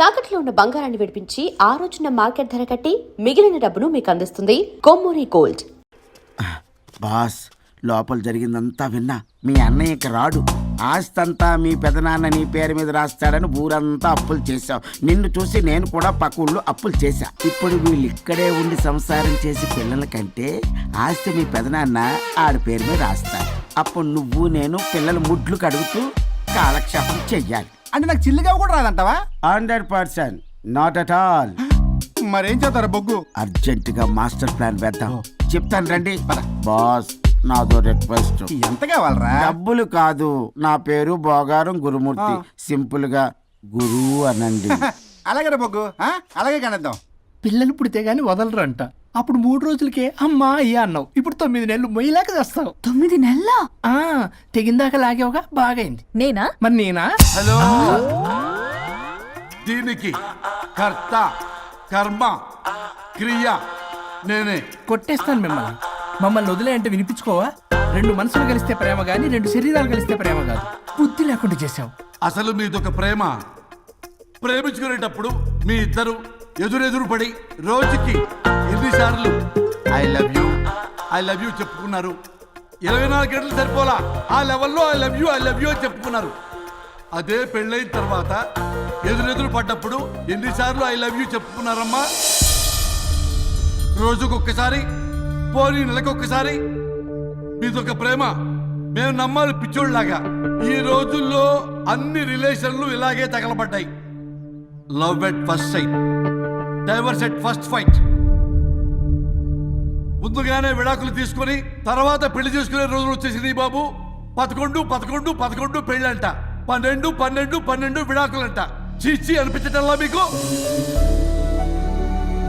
తాకట్లో ఉన్న బంగారాన్ని విడిపించి ఆ రోజున మార్కెట్ ధర కట్టి మిగిలిన డబ్బును మీకు అందిస్తుంది కొమ్మూరి గోల్డ్. బాస్, లోపల జరిగిందంతా విన్నా. మీ అన్నయ్యకి రాడు, ఆస్తంతా మీ పెదనాన్న నీ పేరు మీద రాస్తాడని ఊరంతా అప్పులు చేశావు. నిన్ను చూసి నేను కూడా పక్క ఊళ్ళో అప్పులు చేశా. ఇప్పుడు వీళ్ళు ఇక్కడే ఉండి సంసారం చేసి పిల్లల కంటే ఆస్తి మీ పెదనాన్న ఆడి పేరు మీద రాస్తాడు. అప్పుడు నువ్వు నేను పిల్లల ముడ్లు కడుగుతూ కాలక్షేపం చెయ్యాలి. అంటే నాకు చిల్లిగా కూడా రాదంటావా? 100%, నాట్ అట్ ఆల్. మరేం చేస్తారు బొగ్గు? అర్జెంటుగా మాస్టర్ ప్లాన్ వేద్దాం. చెప్తాను రండి. బాస్, నాదో రిక్వెస్ట్. ఎంత కావాలరా? డబ్బులు కాదు, నా పేరు బోగారం గురుమూర్తి. సింపుల్ గా గురు అనండి. అలాగే బొగ్గు, అలాగే కనేద్దాం. పిల్లలు పుడితే గాని వదలరంట. అప్పుడు 3 రోజులకే అమ్మా అయ్యా అన్నావు. ఇప్పుడు 9 నెలలు మొయ్యలేక చేస్తావు. 9 నెలల తెగిందాక లాగేవగా, బాగైంది. నేనా? మరి నేనా? హలో, దీనికి కర్త కర్మ క్రియ నేనే. కొట్టేస్తాను మిమ్మల్ని. మమ్మల్ని వదిలే అంటే వినిపించుకోవా? 2 మనసులు కలిస్తే ప్రేమ గాని 2 శరీరాలు కలిస్తే ప్రేమ కాదు. బుద్ధి లేకుండా చేసావు. అసలు మీదొక ప్రేమ. ప్రేమించుకునేటప్పుడు మీ ఇద్దరు ఎదురెదురు పడి రోజుకి ఎన్నిసార్లు ఐ లవ్ యూ చెప్పుకున్నారు? 24 గంటలు సరిపోలా, ఆ లెవెల్లో ఐ లవ్ యూ అని చెప్పుకున్నారు. అదే పెళ్ళైన తర్వాత ఎదురెదురు పడ్డప్పుడు ఎన్నిసార్లు ఐ లవ్ యూ చెప్పుకున్నారమ్మా? రోజుకొక్కసారి, పోనీ నెలకొక్కసారి. మీదొక ప్రేమ. మేము నమ్మాలి పిచ్చోళ్ళలాగా. ఈ రోజుల్లో అన్ని రిలేషన్లు ఇలాగే తగలబడ్డాయి. Love at first sight, divorce at first fight. ముందుగానే విడాకులు తీసుకొని తర్వాత పెళ్లి చేసుకునే రోజులు వచ్చేసింది బాబు. 11 పెళ్ళంట, 12 విడాకులంట. చీచి అనిపించటల్లా మీకు?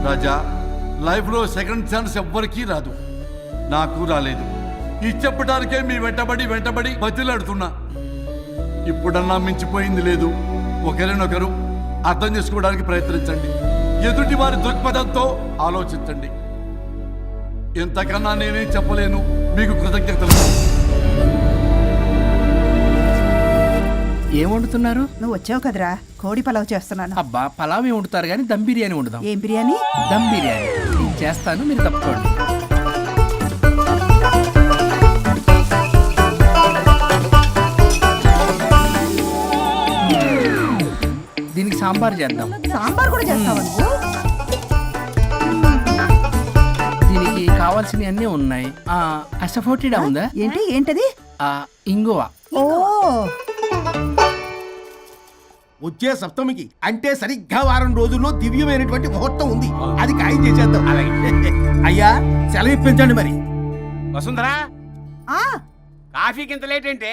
రాజా, లైఫ్ లో సెకండ్ ఛాన్స్ ఎవ్వరికీ రాదు. నాకు రాలేదు. ఈ చెప్పడానికే మీ వెంటబడి బతిలాడుతున్నా. ఇప్పుడన్నా మించిపోయింది లేదు. ఒకరినొకరు అర్థం చేసుకోవడానికి ప్రయత్నించండి. ఎదుటి వారి దృక్పథంతో ఆలోచించండి. ఎంతకన్నా నేనేం చెప్పలేను. మీకు కృతజ్ఞతలు. ఏం వండుతున్నారు? నువ్వు వచ్చావు కదరా, కోడి పలావ్ చేస్తున్నాను. అబ్బా, పలావ్ ఏం వండుతారు కానీ దమ్ బిర్యానీ వండుదాం. ఏం బిర్యానీ? దమ్ బిర్యానీ. నేను చేస్తాను, మీరు తప్పుకోండి. దీనికి సాంబార్ చేద్దాం. సాంబార్ కూడా చేస్తావా నువ్వు? దీనికి కావాల్సినవి అన్నీ ఉన్నాయి. అసఫోటిడా ఉందా? ఏంటది? ఇంగువ. ఓ, వచ్చే సప్తమికి అంటే సరిగ్గా వారం రోజుల్లో దివ్యమైనటువంటి ముహూర్తం ఉంది. అది ఖాయం చేసేద్దాం. అయ్యా, సెలవు ఇప్పించండి మరి. వసుంధరా, ఆ కాఫీకి ఇంత లేట్ ఏంటి?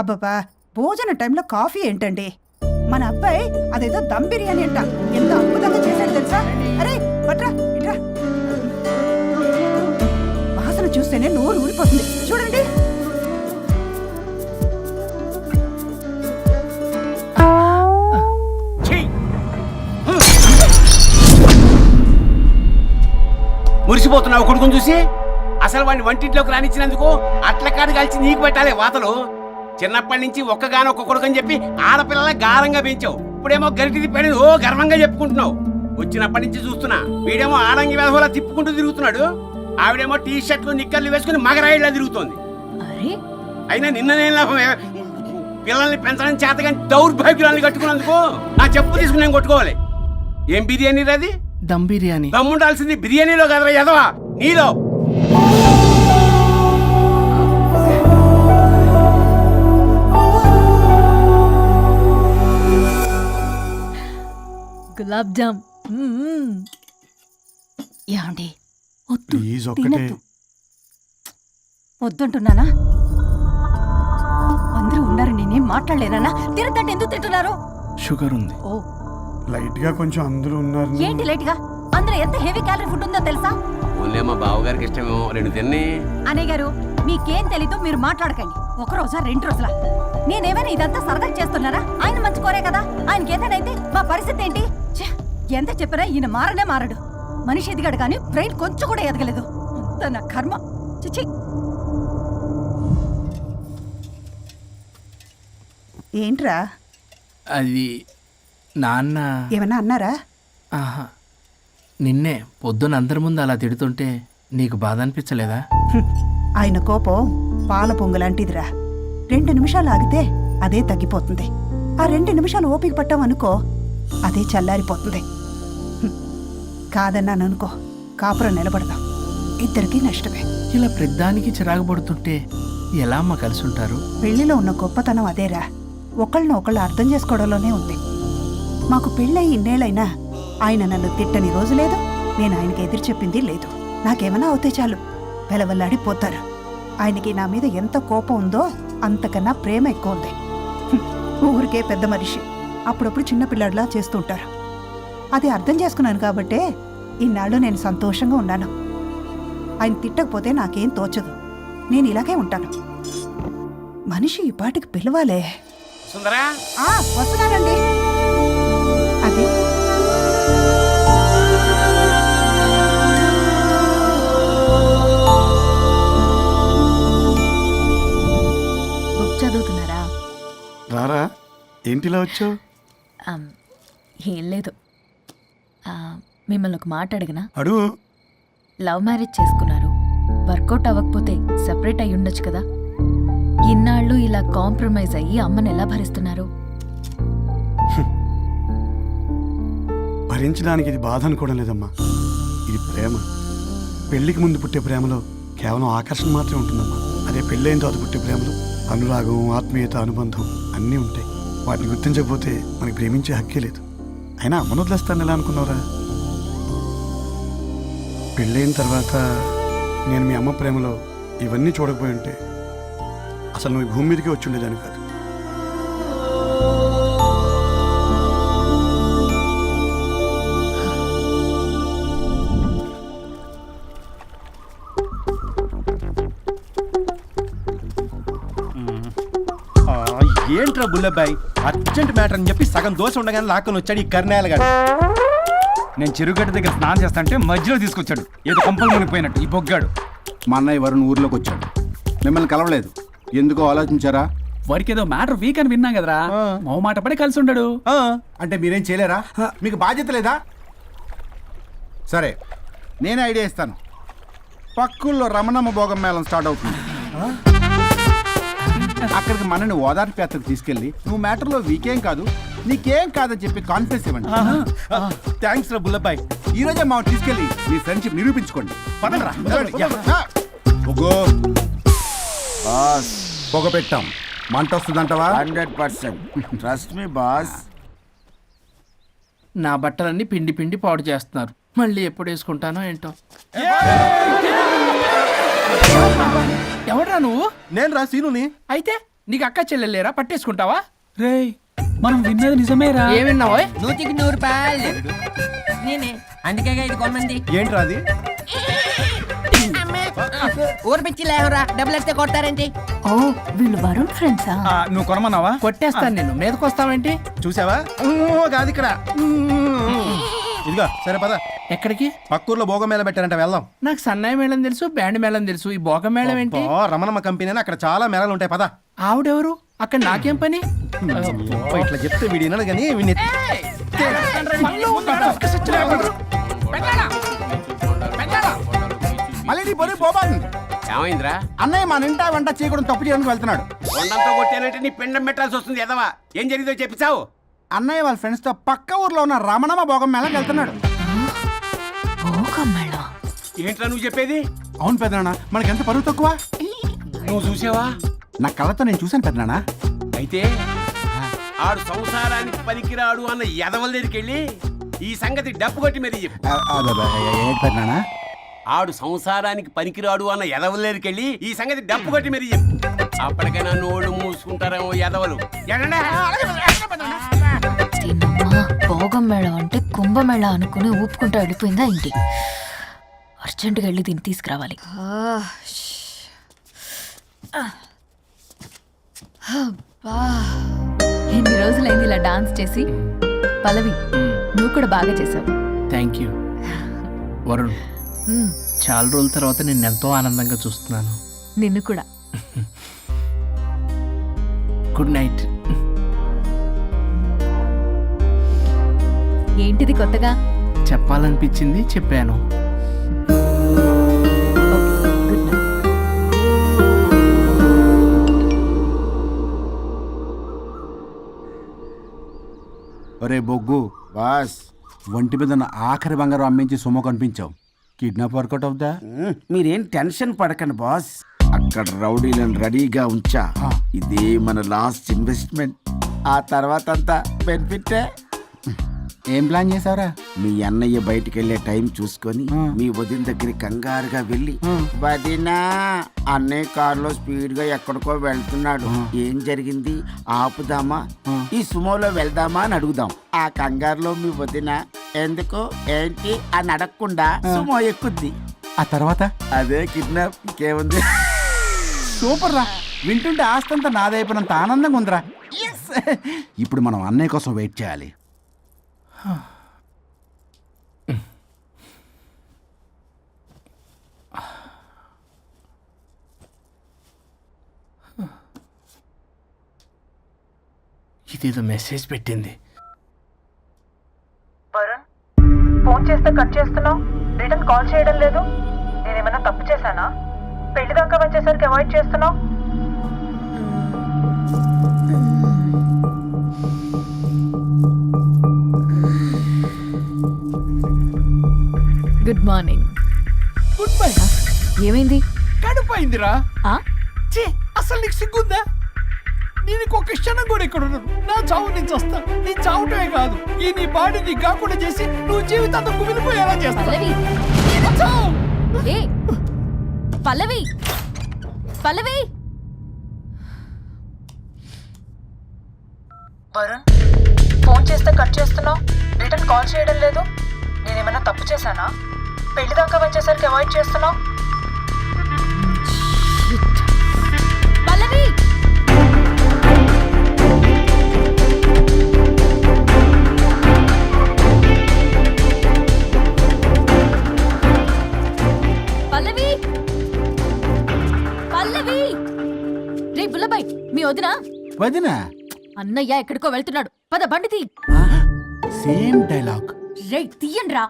అబ్బబ్బా, భోజన టైంలో కాఫీ ఏంటండి? మన అబ్బాయి అదేదో దమ్ బిర్యానీ అంట, ఎంత అద్భుతంగా చేశాడు తెలుసా? అరే పట్రా, ఇట్రా. వాసన చూస్తేనే నోరు ఊరిపోతుంది. చూడండి. మురిసిపోతున్నావు కొడుకుని చూసి? అసలు వాడిని వంటింట్లోకి రానిచ్చినందుకు అట్ల కాడు కలిసి నీకు పెట్టాలి వాతలు. చిన్నప్పటి నుంచి ఒక్కగానొక్క కొడుకు అని చెప్పి ఆడపిల్లల గారంగా పెంచావు. ఇప్పుడేమో గరిటి తిప్పాడని ఓ గర్వంగా చెప్పుకుంటున్నావు. వచ్చినప్పటి నుంచి చూస్తున్నా, వీడేమో ఆడంగి వెధవలా తిప్పుకుంటూ తిరుగుతున్నాడు. ఆవిడేమో టీ షర్ట్లు నిక్కర్లు వేసుకుని మగరాయిలా తిరుగుతోంది. అయినా నిన్ననే లాభం, పిల్లల్ని పెంచడం చేతగాని దౌర్భాగ్యురాన్ని కట్టుకున్నందుకు నా చెప్పు తీసుకుని నేను కొట్టుకోవాలి. ఏం బిర్యానీ రాది? దమ్ బిర్యానీ. దమ్ముండాల్సింది బిర్యానీలో కదరా ఎదవా, నీలో. గులాబ్ జామ్. యాండి వద్దుంటున్నానా? అందరూ ఉన్నారు, నేనేం మాట్లాడలేనా? తినదంటే ఎందుకు తింటున్నారు? షుగర్ ఉంది. ఓ, లైట్ గా కొంచెం అందరూ ఉన్నారు. ఏంటి లైట్ గా? అందులో ఎంత హెవీ క్యాలరీ ఫుడ్ ఉందో తెలుసా? ఓన్లే మా బావగారికి ఇష్టమేమో 2 తిన్ని. అన్నయ్య గారు, మీకేం తెలీదు, మీరు మాట్లాడకండి. 1 రోజా 2 రోజులా? నేనేమైనా ఇదంతా సరదా చేస్తున్నారా? ఆయన మంచి కోరే కదా. ఆయనకి ఏదైతే మా పరిస్థితి ఏంటి? ఎంత చెప్పినా ఈయన మారనే మారడు. మనిషి ఎదిగాడు కానీ బ్రెయిన్ కొంచెం కూడా ఎదగలేదు. అంత నా కర్మ. చిచి. ఏంట్రా? అది నాన్న ఏమన్నా అన్నారా? ఆహా నిన్నే పొద్దున అందరి ముందు అలా తిడుతుంటే నీకు బాధ అనిపించలేదా? ఆయన కోపం పాల పొంగులాంటిదిరా. 2 నిమిషాలు ఆగితే అదే తగ్గిపోతుంది. ఆ 2 నిమిషాలు ఓపిక పట్టామనుకో అదే చల్లారిపోతుంది. కాదన్నాననుకో కాపురం నిలబడదాం. ఇద్దరికీ నష్టమే. ఇలా ప్రతిదానికి చిరాకు పడుతుంటే ఎలా అమ్మ కలిసి ఉంటారు? పెళ్లిలో ఉన్న గొప్పతనం అదేరా. ఒకళ్ళని ఒకళ్ళు అర్థం చేసుకోవడంలోనే ఉంది. మాకు పెళ్ళై ఇన్నేళ్ళైనా ఆయన నన్ను తిట్టని రోజు లేదు, నేను ఆయనకి ఎదురు చెప్పింది లేదు. నాకేమైనా అవుతే చాలు వెలవల్లాడిపోతారు. ఆయనకి నా మీద ఎంత కోపం ఉందో అంతకన్నా ప్రేమ ఎక్కువ ఉంది. ఊరికే పెద్ద మనిషి, అప్పుడప్పుడు చిన్నపిల్లాడిలా చేస్తుంటారు. అది అర్థం చేసుకున్నాను కాబట్టే ఇన్నాళ్ళు నేను సంతోషంగా ఉన్నాను. ఆయన తిట్టకపోతే నాకేం తోచదు. నేను ఇలాగే ఉంటాను. మనిషి ఈ పాటికి పిలవాలే. సుందరా వస్తున్నానండి. అది బుక్ చదువుతున్నారా? రారా, ఏంటిలా వచ్చావు? ఏం లేదు, మిమ్మల్ని ఒక మాట అడిగినా? అడుగు. లవ్ మ్యారేజ్ చేసుకున్నారు, వర్కౌట్ అవ్వకపోతే సెపరేట్ అయి ఉండొచ్చు కదా. ఇన్నాళ్ళు ఇలా కాంప్రమైజ్ అయ్యి అమ్మని ఎలా భరిస్తున్నారు? భరించడానికి ఇది బాధ అనుకోవడం లేదమ్మా, ఇది ప్రేమ. పెళ్లికి ముందు పుట్టే ప్రేమలో కేవలం ఆకర్షణ మాత్రమే ఉంటుందమ్మా. అదే పెళ్ళైన తర్వాత పుట్టే ప్రేమలో అనురాగం, ఆత్మీయత, అనుబంధం అన్నీ ఉంటాయి. వాటిని గుర్తించకపోతే మనకి ప్రేమించే హక్కే లేదు. అయినా అమ్మను వదిలేస్తాను ఎలా అనుకున్నావురా? పెళ్ళైన తర్వాత నేను మీ అమ్మ ప్రేమలో ఇవన్నీ చూడకపోయి ఉంటే అసలు నువ్వు ఈ భూమి మీదకే వచ్చి ఉండేదాన్ని కాదు. ఏంట్రా బుల్లబ్బాయి, అర్జెంట్ మ్యాటర్ అని చెప్పి సగం దోశ ఉండగానే లాక్కొని వచ్చాడు ఈ కర్ణాలగాడు. నేను చెరుగడ్డ దగ్గర స్నానం చేస్తాంటే మధ్యలో తీసుకొచ్చాడు, ఏదో కొంపలు మునిగిపోయినట్టు ఈ బొగ్గాడు. మా అన్నయ్య వరుణ్ ఊర్లోకి వచ్చాడు, మిమ్మల్ని కలవలేదు. ఎందుకో ఆలోచించారా? వారికి ఏదో మ్యాటర్ వీక్ అని విన్నాం కదరా, మాట పడి కలిసి ఉండడు. అంటే మీరేం చేయలేరా? మీకు బాధ్యత లేదా? సరే, నేనే ఐడియా ఇస్తాను. పక్కుల్లో రమణమ్మ భోగం మేళం స్టార్ట్ అవుతుంది. అక్కడికి మనని ఓదార్పు యాత్రకు తీసుకెళ్ళి నువ్వు మ్యాటర్లో వీకేం కాదు, నీకేం కాదని చెప్పి కాన్ఫిడెన్స్ ఇవ్వండి. థ్యాంక్స్ రా బుల్లబ్బాయి. ఈ రోజే మా తీసుకెళ్ళి మీ ఫ్రెండ్షిప్ నిరూపించుకోండి. పదండ్రా. బాస్ పొగ పెట్టాం, మంట వస్తుందంటవా? 100%. Trust me boss. నా బట్టలన్నీ పిండి పిండి పాడు చేస్తున్నారు. మళ్ళీ ఎప్పుడు వేసుకుంటానో ఏంటో. ఎవడ్రా నువ్వు? నేను రా సీనుని. అయితే నీకు అక్క చెల్లెలేరా? పట్టేసుకుంటావా? రేయ్, మనం విన్నది నిజమేరా? ఏం విన్నావో? 100 రూపాయలు నేనే, అందుకే ఇది కొమ్మంది. ఏంట్రా అది? ఊరు పిచ్చి లేవరా, డబ్బులు వస్తే కొడతారేంటి? ఓ, వీళ్ళు వరుణ్ ఫ్రెండ్సా? నువ్వు కొనమన్నావా? కొట్టేస్తాను నేను. మీదకొస్తావేంటి? చూసావా? కాదు ఇక్కడ. ఇదిగో సరే పద. ఎక్కడికి? పక్కూర్లో భోగం మేళ పెట్టారంట, వెళ్దాం. నాకు సన్నాయి మేళం తెలుసు, బ్యాండ్ మేళం తెలుసు, ఈ బోగ మేళం ఏంటి? రమణమ్మ కంపెనీ అని అక్కడ చాలా మేళలు ఉంటాయి, పద. ఆవిడెవరు? అక్కడ నాకేం పని? ఇట్లా చెప్తే వీడి వినడు కానీ వీడిని మళ్ళీ నీ పొరి పోబాను. ఏమైందిరా? అన్నయ్య మన ఇంటా వెంట చేయకూడదు తప్పు చేయడానికి వెళ్తున్నాడు. కొండంతో కొట్టానంటే నీ పిండం పెట్టాల్సి వస్తుంది. ఎదవా, ఏం జరిగిందో చెప్పిచావు? అన్నయ్య వాళ్ళ ఫ్రెండ్స్ తో పక్క ఊర్లో ఉన్న రమణమ్మ భోగం మేళకి వెళ్తున్నాడు. ఏంట్రా నువ్వు చెప్పేది? అవును పెద్దనాన్న, మనకి ఎంత పరువు తక్కువ. నువ్వు చూసావా? నా కళ్ళతో నేను చూశాను పెద్దనాన్న. అయితే ఆడు సంసారానికి పనికిరాడు అన్న ఎదవల దగ్గరికి వెళ్ళి ఈ సంగతి డప్పు కొట్టి మరీ చెప్పు. ఏంటి పెద్దనాన్న? ఆడు సంసారానికి పనికిరాడు అన్న ఎదవల దగ్గరికి వెళ్ళి ఈ సంగతి డప్పు కొట్టి మరీ చెప్పు. అప్పటికైనా నోళ్ళు మూసుకుంటారేమో ఎదవలు. భోగం మేళం అంటే కుంభమేళ అనుకుని ఊపుకుంటూ వెళ్ళిపోయిందా ఇంటి. అర్జెంటుగా వెళ్ళి దీన్ని తీసుకురావాలి. ఎన్ని రోజులైంది ఇలా డాన్స్ చేసి. పల్లవి, నువ్వు కూడా బాగా చేసావు. Thank you Varun. చాలా రోజుల తర్వాత నేను ఎంతో ఆనందంగా చూస్తున్నాను. నిన్ను కూడా. Good night. ఏంటిది కొత్తగా? చెప్పాలనిపించింది చెప్పాను. ఒరే బొగ్గు, బాస్ ఒంటి మీద ఉన్న ఆఖరి బంగారం అమ్మించి సొమ్ము కనిపించావు. కిడ్నాప్ వర్కౌట్ అవుతా? మీరేం టెన్షన్ పడకండి బాస్. అక్కడ రౌడీలను రెడీగా ఉంచా. ఇదే మన లాస్ట్ ఇన్వెస్ట్మెంట్. ఆ తర్వాత అంతా బెనిఫిటే. ఏం ప్లాన్ చేసావురా? మీ అన్నయ్య బయటికి వెళ్ళే టైం చూసుకొని మీ వదిన దగ్గర కంగారుగా వెళ్ళి, వదినా అన్నయ్య కారులో స్పీడ్ గా ఎక్కడికో వెళ్తున్నాడు, ఏం జరిగింది, ఆపుదామా, ఈ సుమోలో వెళ్దామా అని అడుగుదాం. ఆ కంగారులో మీ వదిన ఎందుకు ఏంటి అని అడగకుండా సుమో ఎక్కుద్ది. ఆ తర్వాత అదే కిడ్నాప్. ఇంకేముంది? సూపర్ రా. వింటుంటే ఆస్తంతా నాదైపోయినంత ఆనందంగా ఉందిరా. ఇప్పుడు మనం అన్నయ్య కోసం వెయిట్ చేయాలి. ఇదేదో మెసేజ్ పెట్టింది. వరుణ్, ఫోన్ చేస్తే కట్ చేస్తున్నావు, రిటర్న్ కాల్ చేయడం లేదు. నేనేమైనా తప్పు చేశానా? పెళ్లి దాకా వచ్చేసరికి అవాయిడ్ చేస్తున్నావు. Good morning. Good bye. ఏమైంది? కడుపైందిరా. ఆ? ఛీ, అసలు నీకు సిగ్గుందా? నేను ఇంకొక క్షణం కూడా ఇక్కడ ఉండను. నా చావు నుంచి వస్తా. నీ చావుటమే కాదు, ఈ నీ బాడీ నీకు కాకుండా చేసి నువ్వు జీవితాంతం కుమిలిపోయేలా చేస్తా. పల్లవి, చావు. ఏ పల్లవి, పల్లవి. వరుణ్, ఫోన్ చేస్తే కట్ చేస్తున్నావు, రిటర్న్ కాల్ చేయడం లేదు. నేనేమైనా తప్పు చేశానా? పెళ్లి దాకా వచ్చేసరికి అవాయిడ్ చేస్తున్నావు. పల్లవి, పల్లవి, పల్లవి. రే బుల్లబాయ్, మీ వదినా? వదినా? అన్నయ్య ఎక్కడికో వెళ్తున్నాడు, పద బండి తీ. Same dialogue. రే తీయండ్రా.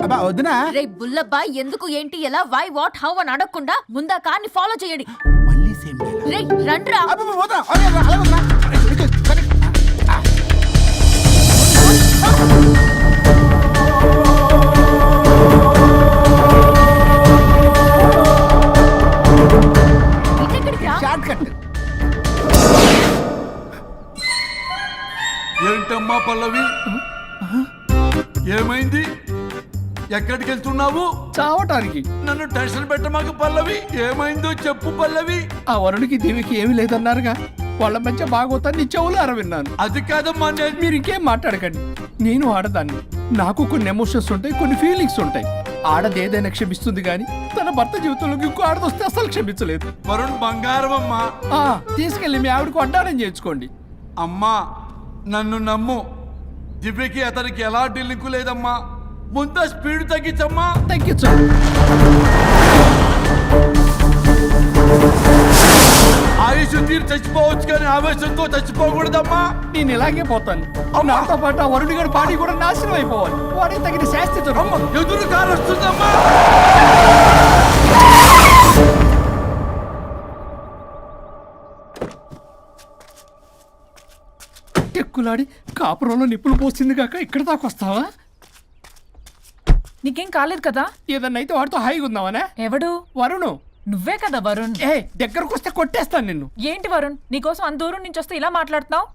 అబ్బా వదినా. రే బుల్లబాయ్, ఎందుకు ఏంటి ఎలా వై వాట్ హౌ అని అడగకుండా ముందా కార్ని ఫాలో చేయండి. మళ్ళీ సేమ్ డైలాగ్. రే రండ్రా. ఇటెక్కడికి రా? Short cut. ఏంటమ్మా పల్లవి, ఏమైంది? ఎక్కడికి వెళ్తున్నావు? చావటానికి. నన్ను టెన్షన్ పెట్టమాకు పల్లవి. ఏమైందో చెప్పు పల్లవి. ఆ వరుడికి దేవికి ఏమీ లేదన్నారుగా, వాళ్ళ మధ్య బాగోతాన్ని చెవులు అరవిన్నాను. అది కాదమ్మా, నేను మీరు ఇంకేం మాట్లాడకండి. నేను ఆడదాన్ని, నాకు కొన్ని ఎమోషన్స్ ఉంటాయి, కొన్ని ఫీలింగ్స్ ఉంటాయి. ఆడది ఏదైనా క్షమిస్తుంది కానీ తన భర్త జీవితంలోకి ఇంకో ఆడదొస్తే అసలు క్షమించలేదు. వరుణ్ బంగారం అమ్మా. తీసుకెళ్ళి మీ ఆవిడకు అడ్డానం చేయించుకోండి. అమ్మా నన్ను నమ్ము, దివ్యకి అతనికి ఎలాంటి లింకు లేదమ్మా. ముందు స్పీడ్ తగ్గించమ్మా. తగ్గించు. ఆయుష్ తీరు చచ్చిపోవచ్చు కానీ ఆవేశంతో చచ్చిపోకూడదమ్మా. నేను ఇలాగే పోతాను. నాతో పాటు ఆ వరుడి గారి బాడీ కూడా నాశనం అయిపోవాలి. వాడికి తగిన శాస్తి దొరకదు. ఎదురు కారు వస్తుందమ్మా. ఎక్కులాడి కాపురంలో నిప్పులు పోసింది కాక ఇక్కడ దాకా వస్తావా? నీకేం కాలేదు కదా? ఏదన్నా అయితే వాడితో హాయిగా ఉందామనే. ఎవడు? వరుణు. నువ్వే కదా వరుణ్. దగ్గరకు వస్తే కొట్టేస్తాను నిన్ను. ఏంటి వరుణ్, నీకోసం అంత దూరం నుంచి వస్తే ఇలా మాట్లాడుతున్నావు?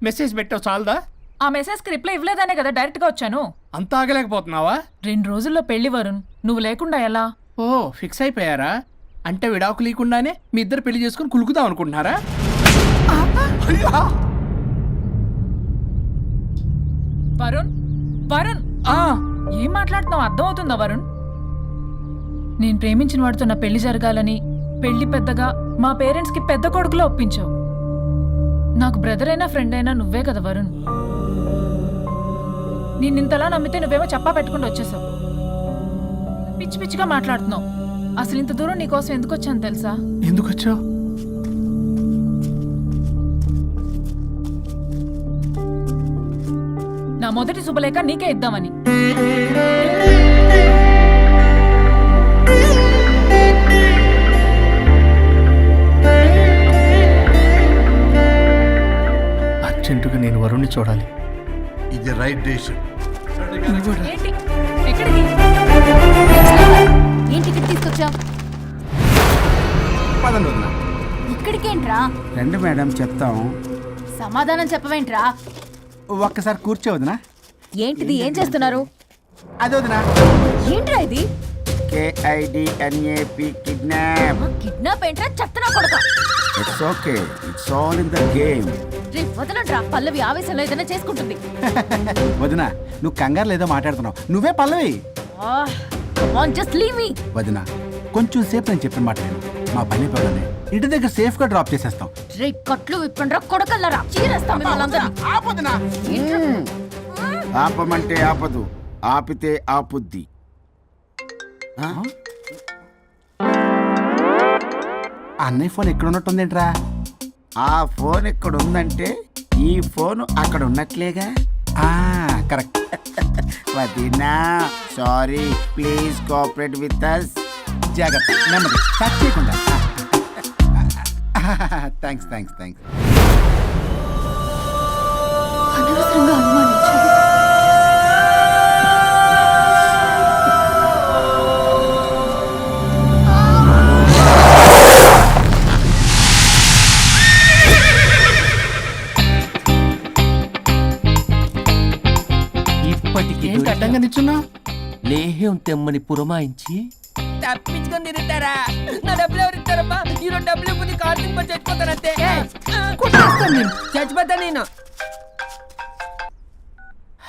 మెసేజ్ పెట్టావు చాలదా? ఆ మెసేజ్ కి రిప్లై ఇవ్వలేదనే కదా డైరెక్ట్ గా వచ్చాను. అంత ఆగలేకపోతున్నావా? 2 రోజుల్లో పెళ్లి వరుణ్, నువ్వు లేకుండా ఎలా? ఫిక్స్ అయిపోయారా? అంటే విడాకు లేకుండానే మీ ఇద్దరు పెళ్లి చేసుకుని కులుకుదాం అనుకుంటున్నారా? వరుణ్, వరుణ్, ఏం మాట్లాడుతున్నావు అర్థం అవుతుందా వరుణ్? నేను ప్రేమించిన వాడితో నా పెళ్లి జరగాలని పెళ్లి పెద్దగా మా పేరెంట్స్ కి పెద్ద కొడుకులో ఒప్పించావు. నాకు బ్రదర్ అయినా ఫ్రెండ్ అయినా నువ్వే కదా వరుణ్. నిన్నింతలా నమ్మితే నువ్వేమో చెప్పా పెట్టుకుంటూ వచ్చేసావు. పిచ్చి పిచ్చిగా మాట్లాడుతున్నావు. అసలు ఇంత దూరం నీకోసం ఎందుకు వచ్చాను తెలుసా? ఎందుకు వచ్చావు? నా నా మొదటి శుభలేఖ నీకే ఇద్దామని. అర్జెంటుగా నేను వరుణ్ణి చూడాలి. ఇది రైట్ డెసిషన్. ఏంటి ఎక్కడికి? ఏంటి ఇక్కడ తీసుకొచ్చా? పదండి వదినా. ఇక్కడికేంట్రా? రండి మేడం చెప్తాం. సమాధానం చెప్పవేంట్రా? ఒక్కసారి కూర్చోవద్దునా? ఏంటిది? ఏం చేస్తున్నారు? అది వదినా. ఏంట్రా ఇది? KIDNAP kidnap. కిడ్నాప్ ఏంట్రా? చెత్తనా కొడక. It's okay, it's all in the game. రే వదలండ్రా, పల్లవి ఆవేశంలో ఏదైనా చేసుకుంటుంది. వదినా నువ్వు కంగారు లేదో మాట్లాడుతున్నావు. నువ్వే పల్లవి. Just leave me. వదినా కొంచెం సేపు నేను చెప్పిన మాట నేను మా పని పని ఇంటి దగ్గర సేఫ్ గా డ్రాప్ చేసేస్తాం. రే కట్లు విప్పండ్రా కొడకల్లరా, చీరేస్తాం మిమ్మల్ని అందరినీ. ఆపొదినా. ఆపమంటే ఆపదు, ఆపితే ఆపుద్ది. ఆ? అన్నయ్య ఫోన్ ఎక్కడ ఉన్నట్టుందేంట్రా? ఆ ఫోన్ ఇక్కడ ఉందంటే ఈ ఫోన్ అక్కడ ఉన్నట్లేగా. కరెక్ట్. వదినా sorry, please cooperate with us. జాగ్రత్త, నెమ్మది, టచ్ చేయకుండా. Thanks thanks thanks. అనవసరంగా అనుమానించాను. ఏంటి అడ్డంగా నిల్చున్నా? లేహ్యం తెమ్మని పురమాయించి తప్పించుకొని తిరుగుతారా? నా డబ్బులు ఎవరు ఇస్తారమ్మా? ఈరోజు డబ్బులు ఇవ్వని కార్తీక్ పని చచ్చిపోతానంతే. చచ్చిపోతా నేను.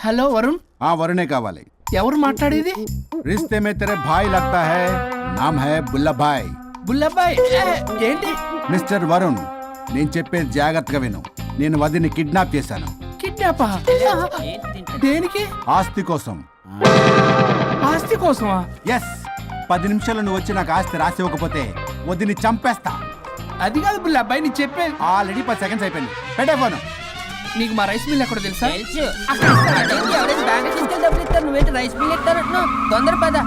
హలో వరుణ్. వరుణే కావాలి. ఎవరు మాట్లాడేది? रिश्ते में तेरे भाई लगता है, नाम है बुल्ला भाई. బుల్లబ్బాయ్. ఏంటి? మిస్టర్ వరుణ్, నేను చెప్పేది జాగ్రత్తగా విను. నేను వదిని కిడ్నాప్ చేశాను. కిడ్నాపా? దేనికి? ఆస్తి కోసం. ఆస్తి కోసమా? ఎస్. 10 నిమిషాలు నువ్వు వచ్చి నాకు ఆస్తి రాసి ఇవ్వకపోతే వదిని చంపేస్తా. అది కాదు బుల్లబ్బాయ్, నీ చెప్పే. ఆల్రెడీ 10 సెకండ్స్ అయిపోయింది. పెట్టే ఫోను. నీకు మా రైస్ మిల్ ఎక్కడ తెలుసా? తెలుసు. ఎవరైనా బ్యాంక్ తీసుకెళ్ళి డబ్బులు ఇస్తారు, నువ్వేంటి రైస్ బిల్ ఇస్తారంటున్నావు? తొందర పద.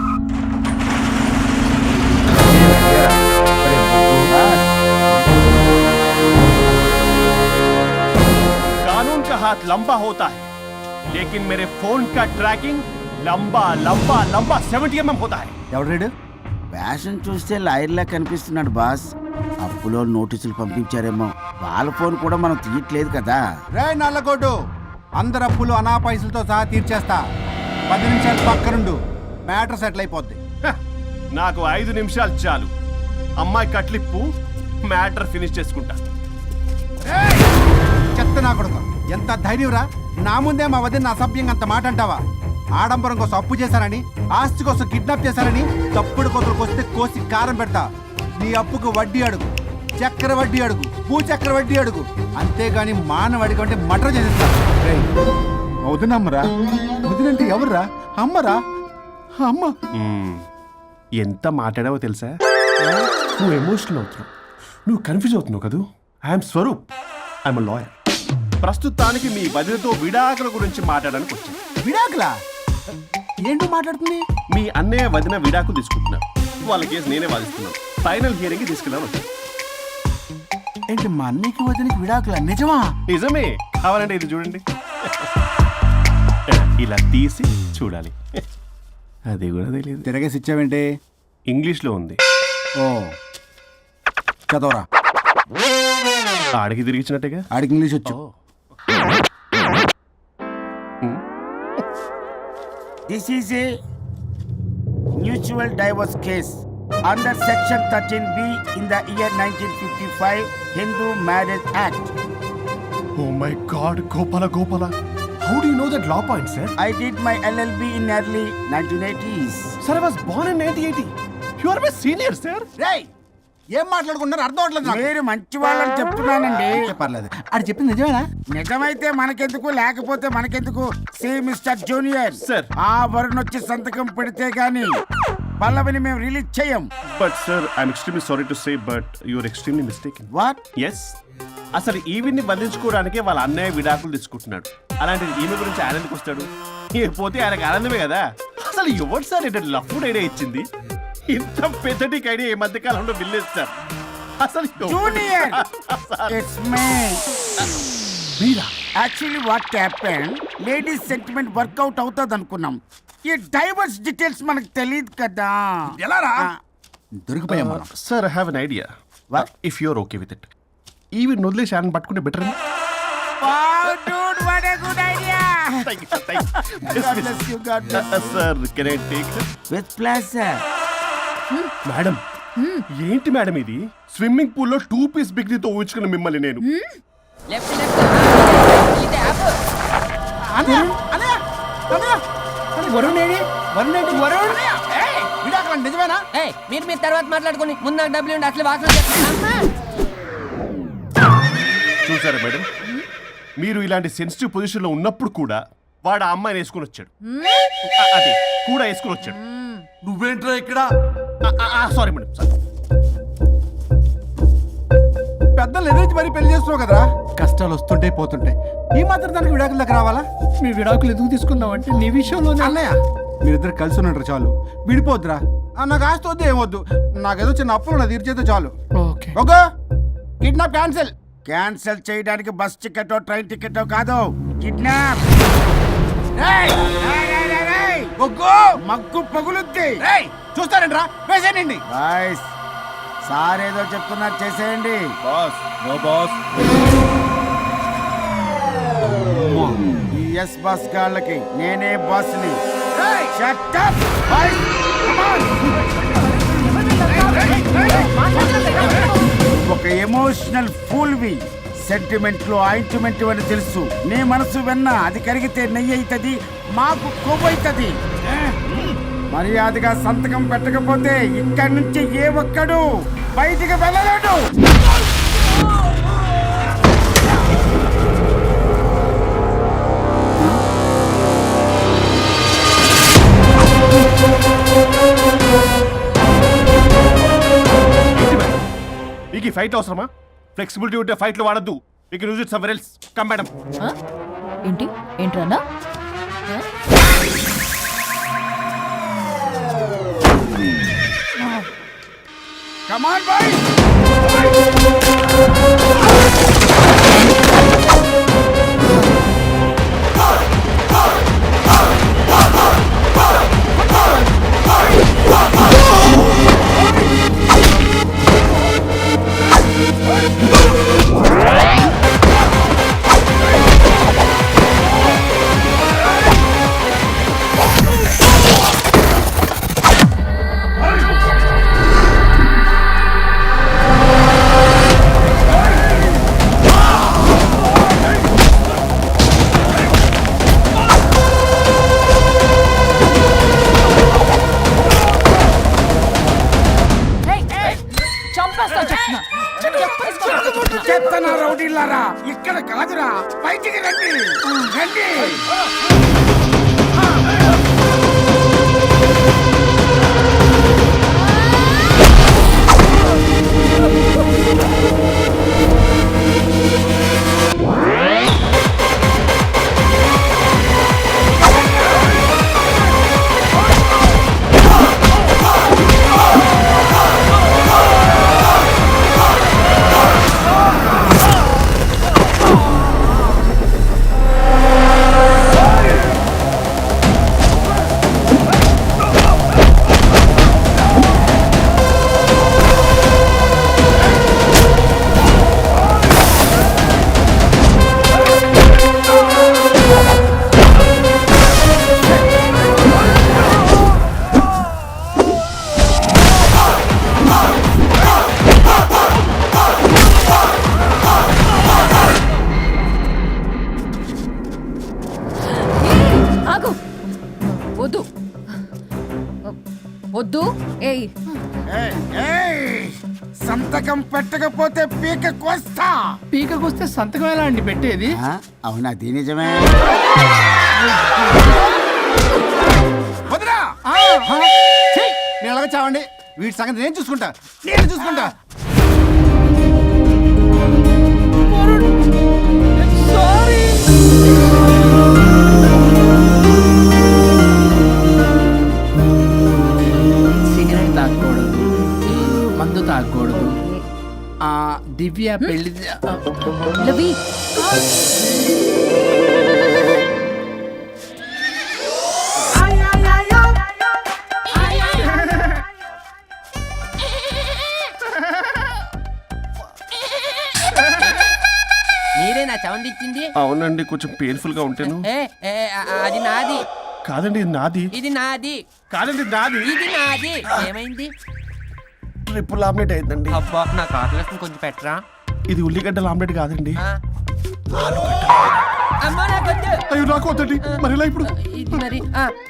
कानून का हाथ लंबा होता है, लेकिन मेरे फोन का ट्रैकिंग लंबा लंबा लंबा 70 mm होता है. ఎవడు రీడు? ఫ్యాషన్ చూస్తే లాయర్లా కనిపిస్తున్నాడు బాస్. అప్పులో నోటీసులు పంపించారేమో, వాళ్ళ ఫోన్ కూడా మనం తీయట్లేదు కదా. రే నల్లకోటు, అందరు అప్పులు అనా పైసలతో సహా తీర్చేస్తా. 10 నిమిషాలు పక్కనుండు, మ్యాటర్ సెటిల్ అయిపోద్ది. నాకు 5 నిమిషాలు చాలు. అమ్మాయి కట్లిప్పు, మ్యాటర్ ఫినిష్ చేసుకుంటా. చెత్త నా కొడుకు, ఎంత ధైర్యంరా? నా ముందే మా వదిన అసభ్యంగా అంత మాట అంటావా? ఆడంబరం కోసం అప్పు చేశారని, ఆస్తి కోసం కిడ్నాప్ చేశారని తప్పుడు కొతులకు వస్తే కోసి కారం పెడతా. నీ అప్పుకు వడ్డీ అడుగు, చక్కెర వడ్డీ అడుగు, భూచక్ర వడ్డీ అడుగు. అంతేగాని మానవ అడిగి అంటే మటర్ చేసేస్తా. వదినమ్మరా? వదినంటే ఎవర్రా? అమ్మరా? అమ్మ. ఎంత మాట్లాడావో తెలుసా? నువ్వు ఎమోషనల్ అవుతున్నావు, నువ్వు కన్ఫ్యూజ్ అవుతున్నావు కదూ. I'm Swaroop, I'm lawyer. ప్రస్తుతానికి మీ వదినతో విడాకుల గురించి మాట్లాడడానికి వచ్చాను. విడాకులా? ఏంటో మాట్లాడుతుంది? మీ అన్నయ్య వదిన విడాకులు తీసుకుంటున్నారు. వాళ్ళ కేసు నేనే వాదిస్తున్నాను. ఫైనల్ హియరింగ్ తీసుకెళ్ళాను వచ్చాను. ఏంటి మా అన్నయ్యకి వదినకి విడాకులా? నిజమా? నిజమే. కావాలంటే ఇది చూడండి. ఇలా తీసి చూడాలి. అది కూడా తెలియదు. తిరగేసి ఇచ్చావేంటి? ఇంగ్లీష్లో ఉంది. ఓ చదవరా. ఆడికి తిరిగిచ్చినట్టుగా. ఆడికి ఇంగ్లీష్ వచ్చు. This is a mutual divorce case under section 13B in the year 1955 Hindu Marriage Act. Oh my God, Gopala. How do you know that law point, sir? I did my LLB in early 1980s. Sir, I was born in 1980. You are my senior, sir. రేయ్, ఏం మాట్లాడుకుంటున్నారు అర్థం అవట్లేదు నాకు. మీరు మంచి వాళ్ళని చెప్తున్నానండి. పర్లేదు. ఆడు చెప్పింది నిజమేనా? నిజమైతే మనకెందుకు, లేకపోతే మనకెందుకు? See mister junior, Sir. ఆ వరుణ్ వచ్చి సంతకం పెడితే గాని పల్లవిని మేము రిలీజ్ చేయం. But sir, I'm extremely sorry to say, but you're extremely mistaken. What? Yes. అసలు ఈవిడ్ని బంధించుకోవడానికే వాళ్ళ అన్నయ్య విడాకులు తీసుకుంటున్నాడు. అలాంటిది ఈమె గురించి ఆయన ఎందుకు వస్తాడు? పోతే ఆయనకు ఆనందమే కదా. అసలు ఎవరు సార్ ఏంటంటే లఫ్డ్ ఐడియా ఇచ్చింది? ఇంత పెద్దటికి ఐడియా ఈ మధ్య కాలంలో విల్లేదు సార్. అసలు జూనియర్ ఇట్స్ మీ. మీరా? Actually what happen, ladies sentiment work out అవుతుంది అనుకున్నాం. ఈ డైవర్స్ డీటెయిల్స్ మనకు తెలియదు కదా. ఎలా రా ఆ, దొరికిపోయాం మనం. Sir I have an idea. If your okay with it, ఈవిని వదిలేసి ఆయన పట్టుకుంటే better. wow, dude, what a good idea. God bless you, God bless you. Sir can I take? With pleasure. Madam, ఏంటి మేడం ఇది? Swimming pool లో 2 piece బిగ్నీతో ఊహించుకున్న మిమ్మల్ని నేను. Left left ఇది యాప్ వరుణ్ విడాకులు నిజమేనా? ఏయ్ మీరు తర్వాత మాట్లాడుకొని ముందు నాకు డబ్బులు ఉండి అసలు వాసన చూసారా మేడం, మీరు ఇలాంటి సెన్సిటివ్ పొజిషన్ లో ఉన్నప్పుడు కూడా వాడు ఆ అమ్మాయిని వేసుకుని వచ్చాడు. అదే కూడా వేసుకుని వచ్చాడు. నువ్వేంట్రా ఇక్కడ? Sorry madam, sorry. పెద్దలు ఎదురు మరి పెళ్లి చేస్తున్నావు కదరా. కష్టాలు వస్తుంటే పోతుంటాయి, ఈ మాత్రం దానికి విడాకుల దగ్గర రావాలా? మీ విడాకులు ఎందుకు తీసుకున్నావు అంటే నీ విషయంలోనే. అన్నయ్య మీరిద్దరు కలిసి ఉన్నట్టు చాలు, విడిపోద్దురా. నాకు ఆస్తి వద్దు ఏమొద్దు, నాకేదో చిన్న అప్పులు నా తీర్చేదో చాలు. Okay okay kidnap cancel. Cancel చేయడానికి బస్ టికెట్ ట్రైన్ టికెట్ కాదు, కిడ్నాప్. మగ్గు పగులుద్ది. చూస్తారంట్రా, వేసేయండి. బాయ్స్, సార్ ఏదో చెప్తున్నారు, చేసేయండి. Boss no boss. ఈ ఎస్ బస్ గాళ్ళకి నేనే బాస్ని. Shut up, boys. Come on. ఒక ఎమోషనల్ ఫూల్వి. సెంటిమెంట్ లో ఆయింట్మెంట్ అని తెలుసు. నీ మనసు వెన్న, అది కరిగితే నెయ్యి అవుతుంది, మాకు కొవ్వు అవుతుంది. మర్యాదగా సంతకం పెట్టకపోతే ఇక్కడి నుంచి ఏ ఒక్కడు బయటికి వెళ్ళలేడు. మీకు ఈ ఫైట్ అవసరమా? ఫ్లెక్సిబిలిటీ ఉంటే ఫైట్లు వాడద్దు. You can use it somewhere else. Come madam. ఏంటి ఏంట్రన్నా? Come on, boys. చెత్తన రౌడీలారా, ఇక్కడ కాదురా, బయటికి రండి రండి. వద్దు. ఏయ్ సంతకం పెట్టకపోతే పీక కోస్తా. పీకకొస్తే సంతకం ఎలా అండి పెట్టేది? అవునా, అది నిజమే. వదినా నేను ఎలాగ చావండి, వీటి సంగతి నేను చూసుకుంటా. సారీ దివ్య పెళ్లి లవి మీరే నా సౌండ్ ఇచ్చింది. అవునండి, కొంచెం పెయిన్ఫుల్ గా ఉంటాను. అది నాది. కాదండి, ఇది నాది. ఇది నాది. కాదండి, నాది. ఇది నాది. ఏమైంది? ట్రిపుల్ ఆమ్లెట్ అయిందండి. అబ్బా నాకు ఆకలిస్తుంది, కొంచెం పెట్టరా. ఇది ఉల్లిగడ్డల ఆమ్లెట్ కాదండి. అమ్మా నాకొద్దు. అయ్యో, నాకు వద్దండి. మరి ఇలా ఇప్పుడు ఇది మరి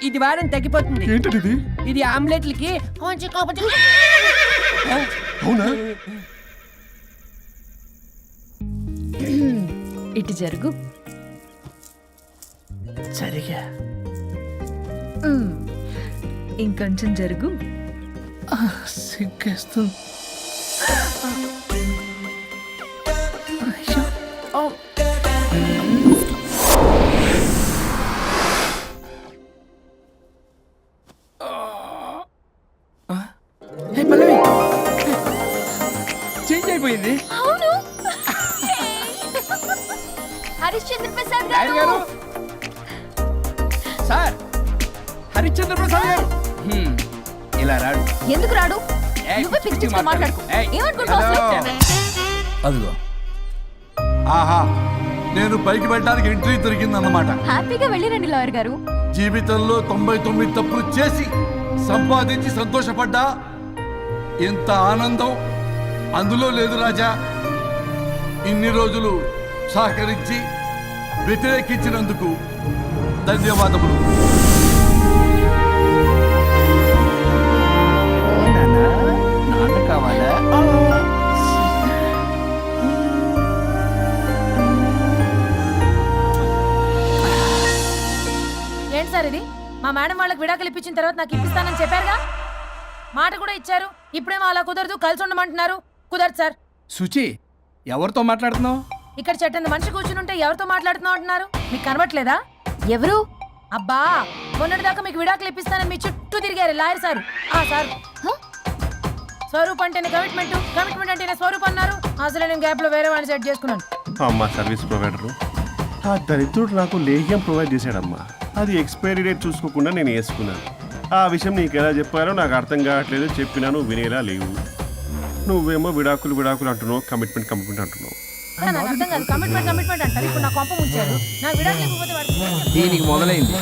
ఇది వారం తగ్గిపోతుంది. ఏంటది ఇది? ఇది ఆమ్లెట్లకి కొంచెం కాకపోతే. అవునా? ఇటు జరుగు. సరిగా ఇంకొంచెం జరుగు. సిగ్గేస్తుంది. పల్లవి చేంజ్ అయిపోయింది. అవును. హరిశ్చంద్ర ప్రసాద్ నాయుడు గారు, సార్ హరిశ్చంద్ర ప్రసాద్ గారు ఇలా రాడు. ఎందుకు రాడు? నువ్వే పిచ్చి మాట్లాడుకో. ఏమనుకుంటావు? అదిగో, ఆహా, నేను పైకి వెళ్ళడానికి ఎంట్రీ దొరికిందన్నమాట. హ్యాపీగా వెళ్ళిరండి లాయర్ గారు. జీవితంలో 99 తప్పులు చేసి సంపాదించి సంతోషపడ్డా ఇంత ఆనందం అందులో లేదు రాజా. ఇన్ని రోజులు సహకరించి వ్యతిరేకించినందుకు ధన్యవాదములు. నాన్న కావాలా? ఏంటి సార్ ఇది? మా మేడం వాళ్ళకి విడాకులు ఇప్పించిన తర్వాత నాకు ఇప్పిస్తానని చెప్పారుగా, మాట కూడా ఇచ్చారు. ఇప్పుడేమో అలా కుదరదు, కలిసి ఉండమంటున్నారు. కుదరదు సార్. సుచి, ఎవరితో మాట్లాడుతున్నావు? ఇక్కడ చెట్టంత మనిషి కూర్చుని ఉంటే ఎవరితో మాట్లాడుతున్నావు అంటున్నారు? మీకు కనబట్లేదా? ఎవరు? అబ్బా, మొన్నటిదాకా మీకు విడాకులు ఇప్పిస్తానని మీ చుట్టూ తిరిగారు లాయర్ సార్. సార్ స్వరూప్ అంటేనే కమిట్మెంట్, కమిట్మెంట్ అంటేనే స్వరూప్ అన్నారు. అసలు నేను గ్యాప్ లో వేరే వాడిని సెట్ చేసుకున్నాను. అమ్మా, సర్వీస్ ప్రొవైడరు ఆ దరిద్రుడు నాకు లేహ్యం ప్రొవైడ్ చేశాడమ్మా. అది ఎక్స్పైరీ డేట్ చూసుకోకుండా నేను వేసుకున్నాను. ఆ విషయం నీకు ఎలా చెప్పారో నాకు అర్థం కావట్లేదు. చెప్పినాను, వినేలా లేవు. నువ్వేమో విడాకులు విడాకులు అంటున్నావు, కమిట్మెంట్ కమిట్మెంట్ అంటున్నావు. నాకు అర్థం కాదు. కమిట్మెంట్ కమిట్మెంట్ అంటారు. ఇప్పుడు నా కొంప ముంచారు. నాకు విడాకులు ఇవ్వకపోతే వాడు దీనికి మొదలైంది.